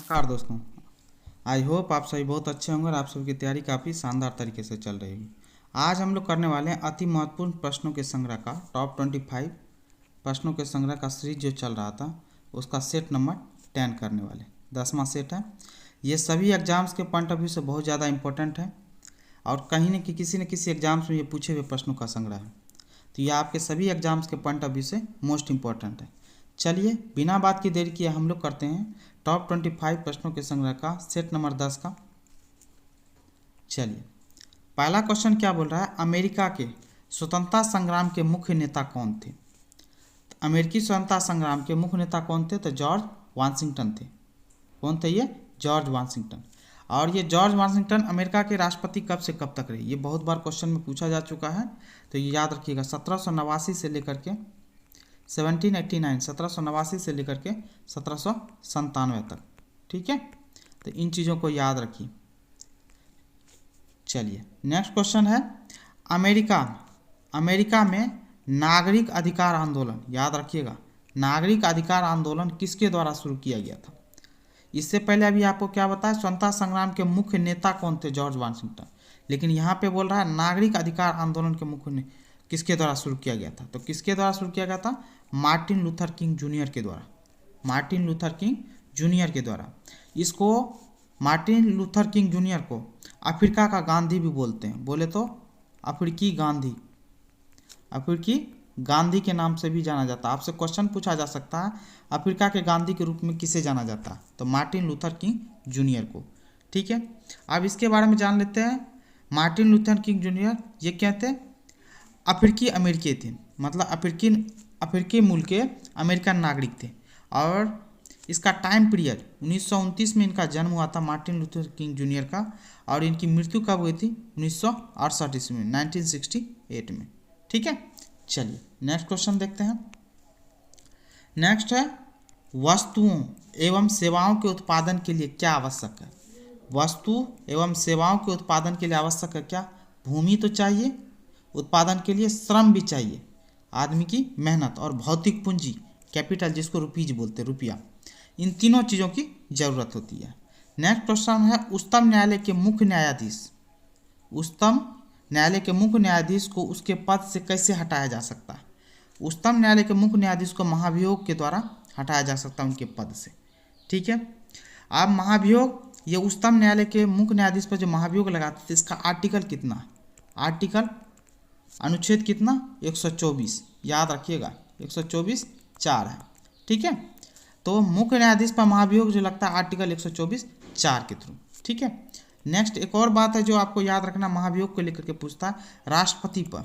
नमस्कार दोस्तों, I hope आप सभी बहुत अच्छे होंगे और आप सभी की तैयारी काफ़ी शानदार तरीके से चल रही होगी। आज हम लोग करने वाले हैं अति महत्वपूर्ण प्रश्नों के संग्रह का टॉप 25 प्रश्नों के संग्रह का सीरीज जो चल रहा था उसका सेट नंबर 10 करने वाले 10वां सेट है। ये सभी एग्जाम्स के पॉइंट ऑफ व्यू से बहुत ज़्यादा इंपॉर्टेंट है और कहीं न किसी न किसी एग्जाम्स में ये पूछे हुए प्रश्नों का संग्रह है, तो ये आपके सभी एग्जाम्स के पॉइंट ऑफ व्यू से मोस्ट इंपॉर्टेंट है। चलिए बिना बात की देरी किए हम लोग करते हैं टॉप 25 प्रश्नों के संग्रह का सेट नंबर 10 का। चलिए पहला क्वेश्चन क्या बोल रहा है, अमेरिका के स्वतंत्रता संग्राम के मुख्य नेता कौन थे। तो अमेरिकी स्वतंत्रता संग्राम के मुख्य नेता कौन थे, तो जॉर्ज वाशिंगटन थे। कौन थे ये, जॉर्ज वाशिंगटन। और ये जॉर्ज वाशिंगटन अमेरिका के राष्ट्रपति कब से कब तक रहे, ये बहुत बार क्वेश्चन में पूछा जा चुका है, तो ये याद रखिएगा 1789 से लेकर के 1789 से लेकर के 1797 तक। ठीक है, तो इन चीज़ों को याद रखिए। चलिए नेक्स्ट क्वेश्चन है, अमेरिका में नागरिक अधिकार आंदोलन, याद रखिएगा नागरिक अधिकार आंदोलन किसके द्वारा शुरू किया गया था। इससे पहले अभी आपको क्या बताया, स्वतंत्रता संग्राम के मुख्य नेता कौन थे, जॉर्ज वाशिंगटन। लेकिन यहाँ पे बोल रहा है नागरिक अधिकार आंदोलन के मुख्य किसके द्वारा शुरू किया गया था, तो किसके द्वारा शुरू किया गया था, मार्टिन लूथर किंग जूनियर के द्वारा। मार्टिन लूथर किंग जूनियर के द्वारा। इसको मार्टिन लूथर किंग जूनियर को अफ्रीका का गांधी भी बोलते हैं, बोले तो अफ्रीकी गांधी के नाम से भी जाना जाता है। आपसे क्वेश्चन पूछा जा सकता है अफ्रीका के गांधी के रूप में किसे जाना जाता है, तो मार्टिन लूथर किंग जूनियर को। ठीक है, अब इसके बारे में जान लेते हैं। मार्टिन लूथर किंग जूनियर ये क्या थे, अफ्रीकी अमेरिकी थे, मतलब अफ्रीकी मूल के अमेरिकन नागरिक थे। और इसका टाइम पीरियड 1929 में इनका जन्म हुआ था, मार्टिन लूथर किंग जूनियर का। और इनकी मृत्यु कब हुई थी, 1968 ईस्वी में, 1968 में। ठीक है, चलिए नेक्स्ट क्वेश्चन देखते हैं। नेक्स्ट है, वस्तुओं एवं सेवाओं के उत्पादन के लिए क्या आवश्यक है। वस्तु एवं सेवाओं के उत्पादन के लिए आवश्यक है क्या, भूमि तो चाहिए, उत्पादन के लिए श्रम भी चाहिए, आदमी की मेहनत, और भौतिक पूंजी कैपिटल जिसको रुपीज बोलते हैं, रुपया। इन तीनों चीज़ों की जरूरत होती है। नेक्स्ट क्वेश्चन है, उच्चतम न्यायालय के मुख्य न्यायाधीश को उसके पद से कैसे हटाया जा सकता है। उच्चतम न्यायालय के मुख्य न्यायाधीश को महाभियोग के द्वारा हटाया जा सकता है उनके पद से। ठीक है, अब महाभियोग, ये उच्चतम न्यायालय के मुख्य न्यायाधीश पर जो महाभियोग लगाते थे, इसका आर्टिकल कितना, अनुच्छेद कितना, 124, याद रखिएगा 124(4) है। ठीक है, तो मुख्य न्यायाधीश पर महाभियोग जो लगता है आर्टिकल 124(4) के थ्रू। ठीक है, नेक्स्ट एक और बात है जो आपको याद रखना, महाभियोग को लेकर के पूछता है, राष्ट्रपति पर,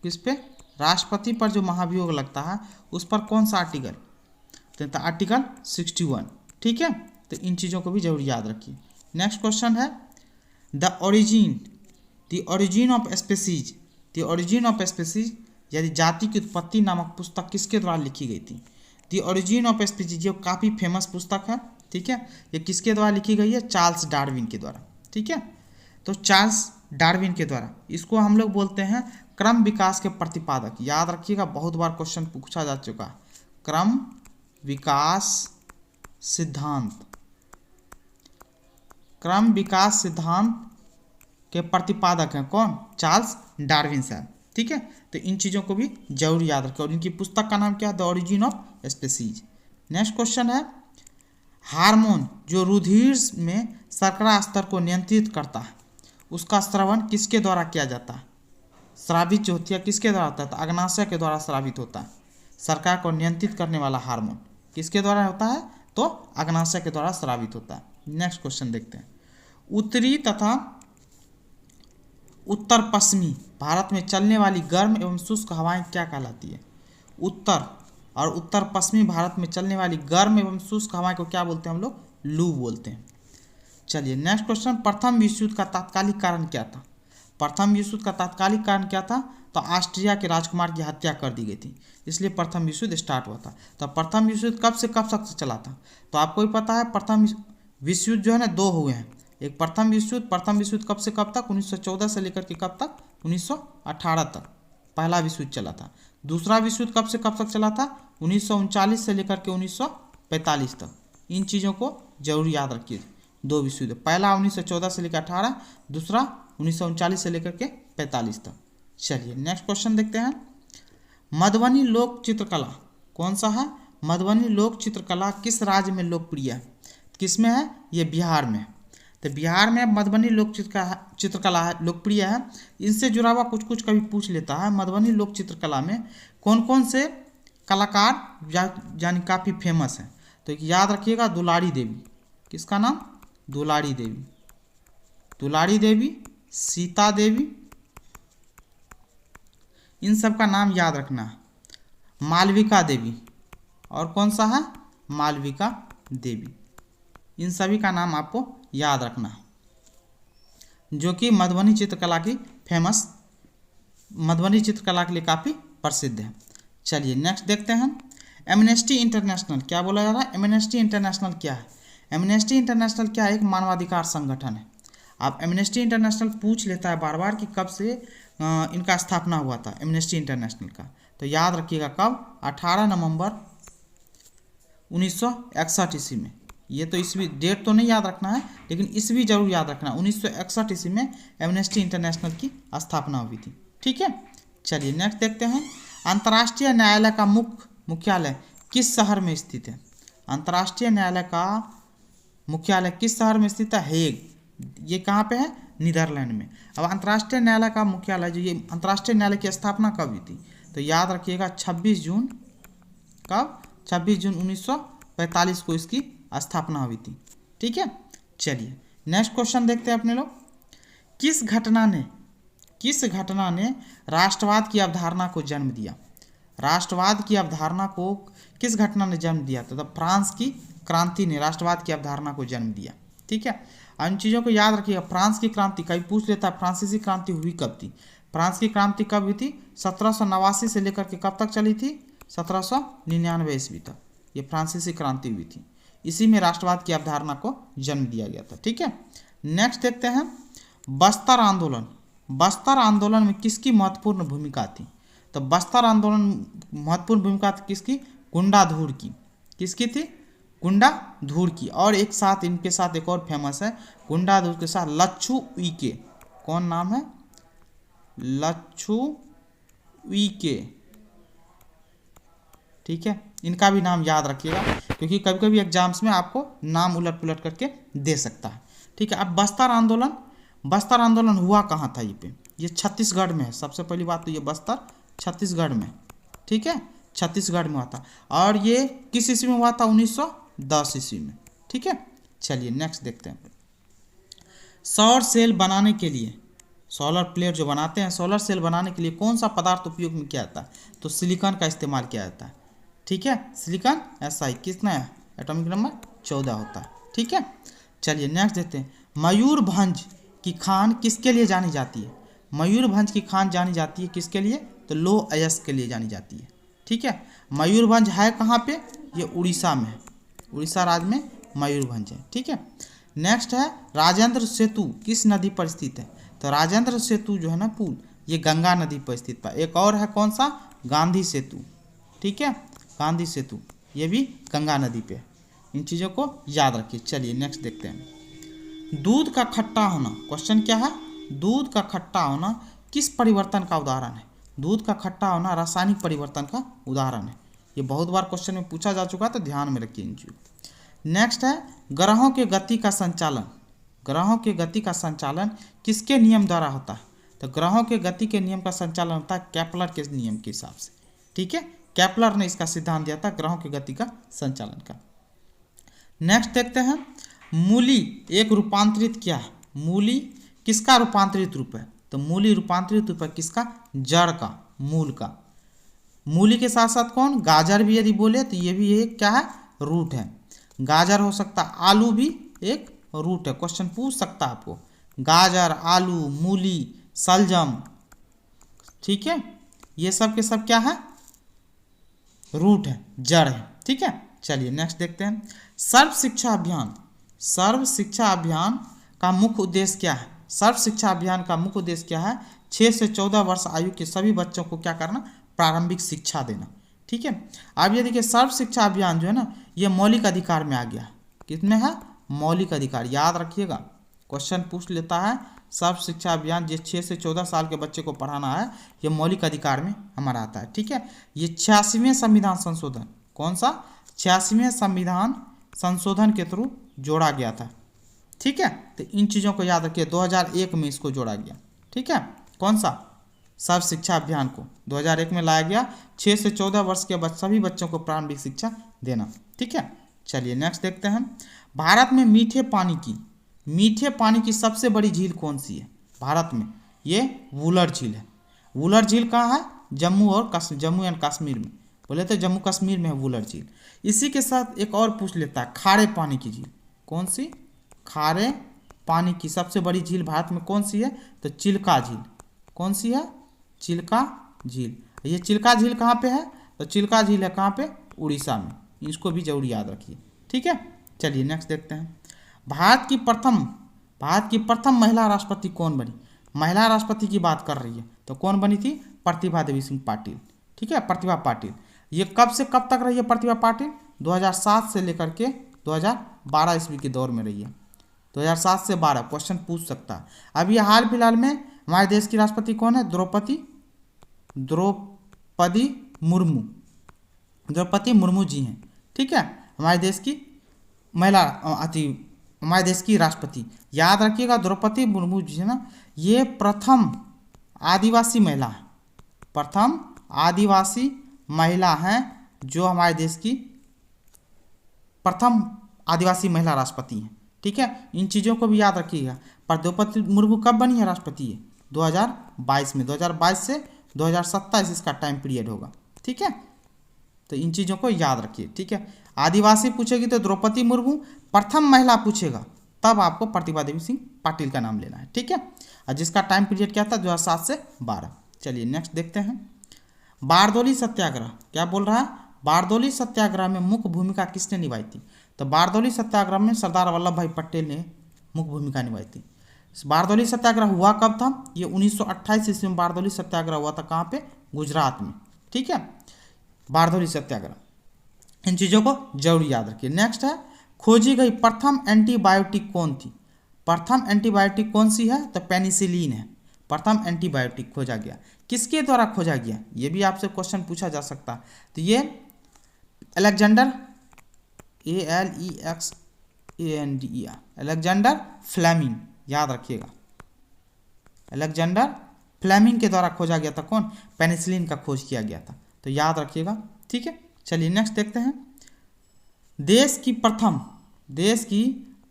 किस पे, राष्ट्रपति पर जो महाभियोग लगता है उस पर कौन सा आर्टिकल, तो आर्टिकल 61। ठीक है, तो इन चीज़ों को भी जरूर याद रखिए। नेक्स्ट क्वेश्चन है, द ओरिजिन ऑफ स्पीसीज यानी जाति की उत्पत्ति नामक पुस्तक किसके द्वारा लिखी गई थी। द ओरिजिन ऑफ स्पीसीज ये काफ़ी फेमस पुस्तक है। ठीक है, ये किसके द्वारा लिखी गई है, चार्ल्स डार्विन के द्वारा। ठीक है, तो चार्ल्स डार्विन के द्वारा। इसको हम लोग बोलते हैं क्रम विकास के प्रतिपादक, याद रखिएगा बहुत बार क्वेश्चन पूछा जा चुका है। क्रम विकास सिद्धांत के प्रतिपादक हैं कौन, चार्ल्स डार्विन साहब। ठीक है, तो इन चीज़ों को भी जरूर याद रखें। और इनकी पुस्तक का नाम क्या है, the origin of species. Next question है, हार्मोन जो रुधिर में शर्करा स्तर को नियंत्रित करता है उसका स्रावन किसके द्वारा किया जाता है। स्रावित जो होती है किसके द्वारा होता है, तो अग्नाशय के द्वारा स्रावित होता है। शर्करा को नियंत्रित करने वाला हार्मोन किसके द्वारा होता है, तो अग्नाशय के द्वारा स्रावित होता है। नेक्स्ट क्वेश्चन देखते हैं, उत्तरी तथा उत्तर पश्चिमी भारत में चलने वाली गर्म एवं शुष्क हवाएं क्या कहलाती है। उत्तर और उत्तर पश्चिमी भारत में चलने वाली गर्म एवं शुष्क हवाएं को क्या बोलते हैं, हम लोग लू बोलते हैं। चलिए नेक्स्ट क्वेश्चन, प्रथम विश्व युद्ध का तात्कालिक कारण क्या था। प्रथम विश्व युद्ध का तात्कालिक कारण क्या था, तो ऑस्ट्रिया के राजकुमार की हत्या कर दी गई थी, इसलिए प्रथम विश्व युद्ध स्टार्ट हुआ था। तो प्रथम विश्व युद्ध कब से कब तक चला था, तो आपको भी पता है प्रथम विश्व युद्ध जो है ना, 2 हुए हैं। एक प्रथम विश्व युद्ध कब से कब तक, 1914 से लेकर के कब तक, 1918 तक पहला विश्व युद्ध चला था। दूसरा विश्व युद्ध कब से कब तक चला था, 1939 से लेकर के 1945 तक। इन चीज़ों को जरूर याद रखिए, 2 विश्वयुद्ध, पहला 1914 से लेकर 18, दूसरा 1939 से लेकर के 45 तक। चलिए नेक्स्ट क्वेश्चन देखते हैं। मधुबनी लोक चित्रकला कौन सा है? मधुबनी लोक चित्रकला किस राज्य में लोकप्रिय है? किस में है? ये बिहार में। तो बिहार में मधुबनी लोक चित्रकला लोकप्रिय है। इनसे जुड़ा हुआ कुछ कुछ कभी पूछ लेता है। मधुबनी लोक चित्रकला में कौन कौन से कलाकार यानी काफ़ी फेमस है? तो याद रखिएगा, दुलारी देवी। किसका नाम? दुलारी देवी। दुलारी देवी, सीता देवी, इन सब का नाम याद रखना है। मालविका देवी, और कौन सा है? मालविका देवी। इन सभी का नाम आपको याद रखना है, जो कि मधुबनी चित्रकला की फेमस, मधुबनी चित्रकला के लिए काफ़ी प्रसिद्ध है। चलिए नेक्स्ट देखते हैं। एमनेस्टी इंटरनेशनल क्या बोला जा रहा है? एमनेस्टी इंटरनेशनल क्या है? एमनेस्टी इंटरनेशनल क्या है? एक मानवाधिकार संगठन है। अब एमनेस्टी इंटरनेशनल पूछ लेता है बार बार कि कब से इनका स्थापना हुआ था, एमनेस्टी इंटरनेशनल का। तो याद रखिएगा कब? 18 नवंबर 1961 ईस्वी में। ये तो ईस्वी डेट तो नहीं याद रखना है, लेकिन ईस्वी जरूर याद रखना। 1961 ईस्वी में एमनेस्टी इंटरनेशनल की स्थापना हुई थी। ठीक है, चलिए नेक्स्ट देखते हैं। अंतर्राष्ट्रीय न्यायालय का मुख्यालय किस शहर में स्थित है? अंतर्राष्ट्रीय न्यायालय का मुख्यालय किस शहर में स्थित है? हेग। ये कहाँ पे है? नीदरलैंड में। अब अंतर्राष्ट्रीय न्यायालय का मुख्यालय, जो ये अंतर्राष्ट्रीय न्यायालय की स्थापना कब हुई थी? तो याद रखिएगा 26 जून, कब? 26 जून 1945 को इसकी स्थापना हुई थी। ठीक है, चलिए नेक्स्ट क्वेश्चन देखते हैं अपने लोग। किस घटना ने राष्ट्रवाद की अवधारणा को जन्म दिया? राष्ट्रवाद की अवधारणा को किस घटना ने जन्म दिया? तो फ्रांस की क्रांति ने राष्ट्रवाद की अवधारणा को जन्म दिया। ठीक है, इन चीज़ों को याद रखिएगा। फ्रांस की क्रांति कभी पूछ लेता है, फ्रांसीसी क्रांति हुई कब थी? फ्रांस की क्रांति कब हुई थी? 1789 से लेकर के कब तक चली थी? 1799 ईस्वी तक ये फ्रांसीसी क्रांति हुई थी। इसी में राष्ट्रवाद की अवधारणा को जन्म दिया गया था। ठीक है, नेक्स्ट देखते हैं। बस्तर आंदोलन, बस्तर आंदोलन में किसकी महत्वपूर्ण भूमिका थी? तो बस्तर आंदोलन महत्वपूर्ण भूमिका किसकी? गुंडाधुर की। किसकी थी? गुंडाधुर की। और एक साथ इनके साथ एक और फेमस है गुंडाधुर के साथ, लच्छू उइके। कौन नाम है? लच्छू उइके। ठीक है, इनका भी नाम याद रखिएगा, क्योंकि कभी कभी एग्जाम्स में आपको नाम उलट पुलट करके दे सकता है। ठीक है, अब बस्तर आंदोलन हुआ कहाँ था? ये छत्तीसगढ़ में है। सबसे पहली बात तो ये बस्तर छत्तीसगढ़ में। ठीक है, छत्तीसगढ़ में हुआ था। और ये किस ईस्वी में हुआ था? 1910 ईस्वी में। ठीक है, चलिए नेक्स्ट देखते हैं। सौर सेल बनाने के लिए, सोलर प्लेट जो बनाते हैं, सोलर सेल बनाने के लिए कौन सा पदार्थ उपयोग में किया जाता है? तो सिलिकॉन का इस्तेमाल किया जाता है। ठीक है, सिलिकॉन SI कितना है? एटॉमिक नंबर 14 होता है। ठीक है, चलिए नेक्स्ट देखते हैं। मयूरभंज की खान किसके लिए जानी जाती है? मयूरभंज की खान जानी जाती है किसके लिए? तो लौह अयस्क के लिए जानी जाती है। ठीक है, मयूरभंज है कहाँ पे? ये उड़ीसा में है। उड़ीसा राज्य में मयूरभंज है। ठीक है, नेक्स्ट है राजेंद्र सेतु किस नदी पर स्थित है? तो राजेंद्र सेतु जो है ना पुल, ये गंगा नदी पर स्थित है। एक और है कौन सा? गांधी सेतु। ठीक है, गांधी सेतु ये भी गंगा नदी पे है। इन चीज़ों को याद रखिए। चलिए नेक्स्ट देखते हैं। दूध का खट्टा होना, क्वेश्चन क्या है? दूध का खट्टा होना किस परिवर्तन का उदाहरण है? दूध का खट्टा होना रासायनिक परिवर्तन का उदाहरण है। ये बहुत बार क्वेश्चन में पूछा जा चुका है, तो ध्यान में रखिए इन चीज़ों। नेक्स्ट है ग्रहों के गति का संचालन। ग्रहों के गति का संचालन किसके नियम द्वारा होता है? तो ग्रहों के गति के नियम का संचालन होता है केपलर के नियम के हिसाब से। ठीक है, केपलर ने इसका सिद्धांत दिया था ग्रहों की गति का संचालन का। नेक्स्ट देखते हैं। मूली एक रूपांतरित क्या है? मूली किसका रूपांतरित रूप है? तो मूली रूपांतरित रूप है किसका? जड़ का, मूल का। मूली के साथ साथ कौन? गाजर भी यदि बोले तो ये भी एक क्या है? रूट है। गाजर हो सकता है, आलू भी एक रूट है। क्वेश्चन पूछ सकता है आपको। गाजर, आलू, मूली, सलजम, ठीक है, ये सब के सब क्या है? रूट है, जड़ है। ठीक है, चलिए नेक्स्ट देखते हैं। सर्व शिक्षा अभियान, सर्व शिक्षा अभियान का मुख्य उद्देश्य क्या है? सर्व शिक्षा अभियान का मुख्य उद्देश्य क्या है? 6 से 14 वर्ष आयु के सभी बच्चों को क्या करना? प्रारंभिक शिक्षा देना। ठीक है, अब ये देखिए सर्व शिक्षा अभियान जो है ना, ये मौलिक अधिकार में आ गया। किसमें है? मौलिक अधिकार, याद रखिएगा क्वेश्चन पूछ लेता है सर्व शिक्षा अभियान, जिस 6 से 14 साल के बच्चे को पढ़ाना है, ये मौलिक अधिकार में हमारा आता है। ठीक है, ये 86वें संविधान संशोधन, कौन सा 86वें संविधान संशोधन के थ्रू जोड़ा गया था। ठीक है, तो इन चीज़ों को याद रखिए, 2001 में इसको जोड़ा गया। ठीक है, कौन सा सर्व शिक्षा अभियान को 2001 में लाया गया, 6 से 14 वर्ष के सभी बच्चों को प्रारंभिक शिक्षा देना। ठीक है, चलिए नेक्स्ट देखते हैं। भारत में मीठे पानी की सबसे बड़ी झील कौन सी है भारत में? ये वुलर झील है। वुलर झील कहाँ है? जम्मू एंड कश्मीर में, बोले तो जम्मू कश्मीर में है वुलर झील। इसी के साथ एक और पूछ लेता है, खारे पानी की झील कौन सी? खारे पानी की सबसे बड़ी झील भारत में कौन सी है? तो चिल्का झील। कौन सी है? चिल्का झील। ये चिल्का झील कहाँ पे है? तो चिल्का झील है कहाँ पे? उड़ीसा में। इसको भी जरूर याद रखिए। ठीक है, चलिए नेक्स्ट देखते हैं। भारत की प्रथम महिला राष्ट्रपति कौन बनी? महिला राष्ट्रपति की बात कर रही है तो कौन बनी थी? प्रतिभा देवी सिंह पाटिल। ठीक है, प्रतिभा पाटिल। ये कब से कब तक रही है प्रतिभा पाटिल? 2007 से लेकर के 2012 ईस्वी के दौर में रही है। 2007 से 12 क्वेश्चन पूछ सकता है। अब ये हाल फिलहाल में हमारे देश की राष्ट्रपति कौन है? द्रौपदी मुर्मू जी हैं। ठीक है, हमारे देश की हमारे देश की राष्ट्रपति, याद रखिएगा द्रौपदी मुर्मू जी है ना, ये प्रथम आदिवासी महिला हैं जो हमारे देश की प्रथम आदिवासी महिला राष्ट्रपति हैं। ठीक है, इन चीज़ों को भी याद रखिएगा। पर द्रौपदी मुर्मू कब बनी है राष्ट्रपति? 2022 में, 2022 से 2027 इसका टाइम पीरियड होगा। ठीक है, तो इन चीज़ों को याद रखिए। ठीक है, आदिवासी पूछेगी तो द्रौपदी मुर्मू, प्रथम महिला पूछेगा तब आपको प्रतिभा देवी सिंह पाटिल का नाम लेना है। ठीक है, और जिसका टाइम पीरियड क्या था? 2007 से 12। चलिए नेक्स्ट देखते हैं। बारदोली सत्याग्रह क्या बोल रहा है? बारदोली सत्याग्रह में मुख्य भूमिका किसने निभाई थी? तो बारदोली सत्याग्रह में सरदार वल्लभ भाई पटेल ने मुख्य भूमिका निभाई थी। बारदोली सत्याग्रह हुआ कब था? ये 1928 ईस्वी में बारदोली सत्याग्रह हुआ था। कहाँ पे? गुजरात में। ठीक है, बारदोली सत्याग्रह, इन चीज़ों को जरूर याद रखिए। नेक्स्ट है, खोजी गई प्रथम एंटीबायोटिक कौन थी? प्रथम एंटीबायोटिक कौन सी है? तो पेनिसिलिन है। प्रथम एंटीबायोटिक खोजा गया, किसके द्वारा खोजा गया? ये भी आपसे क्वेश्चन पूछा जा सकता है। तो ये अलेक्जेंडर अलेक्जेंडर फ्लेमिंग, याद रखिएगा, अलेक्जेंडर फ्लेमिंग के द्वारा खोजा गया था। कौन? पेनिसिलिन का खोज किया गया था, तो याद रखिएगा। ठीक है, चलिए नेक्स्ट देखते हैं। देश की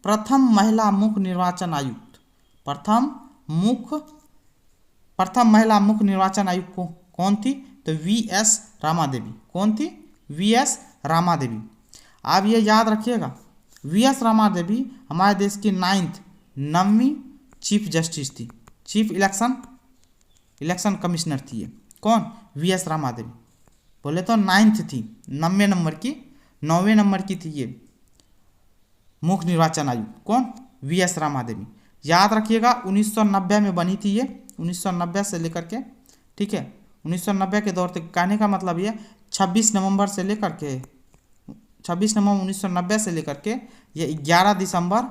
प्रथम महिला मुख्य निर्वाचन आयुक्त, प्रथम महिला मुख्य निर्वाचन आयुक्त कौन थी? तो VS रामा देवी। कौन थी? VS रामा देवी। आप ये याद रखिएगा, VS रामा देवी हमारे देश की 9वीं चीफ जस्टिस थी, चीफ इलेक्शन कमिश्नर थी ये। कौन? VS रामा देवी। बोले तो 9th थी, 9वें नंबर की थी ये मुख्य निर्वाचन आयुक्त। कौन? VS रामा देवी। याद रखिएगा 1990 में बनी थी ये, 1990 से लेकर के। ठीक है, 1990 के दौर तक। कहने का मतलब ये 26 नवंबर 1990 से लेकर के ये 11 दिसंबर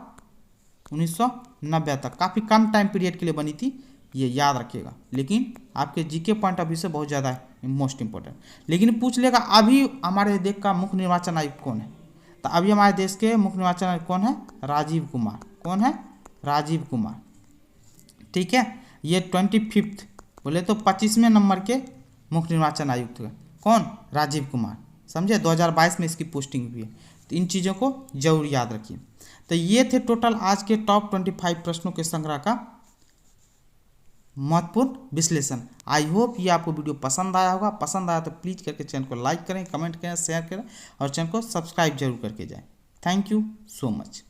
1990 तक, काफ़ी कम टाइम पीरियड के लिए बनी थी, ये याद रखिएगा। लेकिन आपके जीके पॉइंट ऑफ व्यू से बहुत ज़्यादा मोस्ट इंपॉर्टेंट। लेकिन पूछ लेगा अभी हमारे देश का मुख्य निर्वाचन आयुक्त कौन है? तो अभी हमारे देश के मुख्य निर्वाचन आयुक्त कौन है? राजीव कुमार। कौन है? राजीव कुमार। ठीक है, ये 25th, बोले तो 25वें नंबर के मुख्य निर्वाचन आयुक्त है। कौन? राजीव कुमार। समझे, 2022 में इसकी पोस्टिंग हुई है। तो इन चीज़ों को जरूर याद रखिए। तो ये थे टोटल आज के टॉप 25 प्रश्नों के संग्रह का महत्वपूर्ण विश्लेषण। आई होप ये आपको वीडियो पसंद आया होगा। पसंद आया तो प्लीज़ करके चैनल को लाइक करें, कमेंट करें, शेयर करें और चैनल को सब्सक्राइब जरूर करके जाएं। Thank you so much.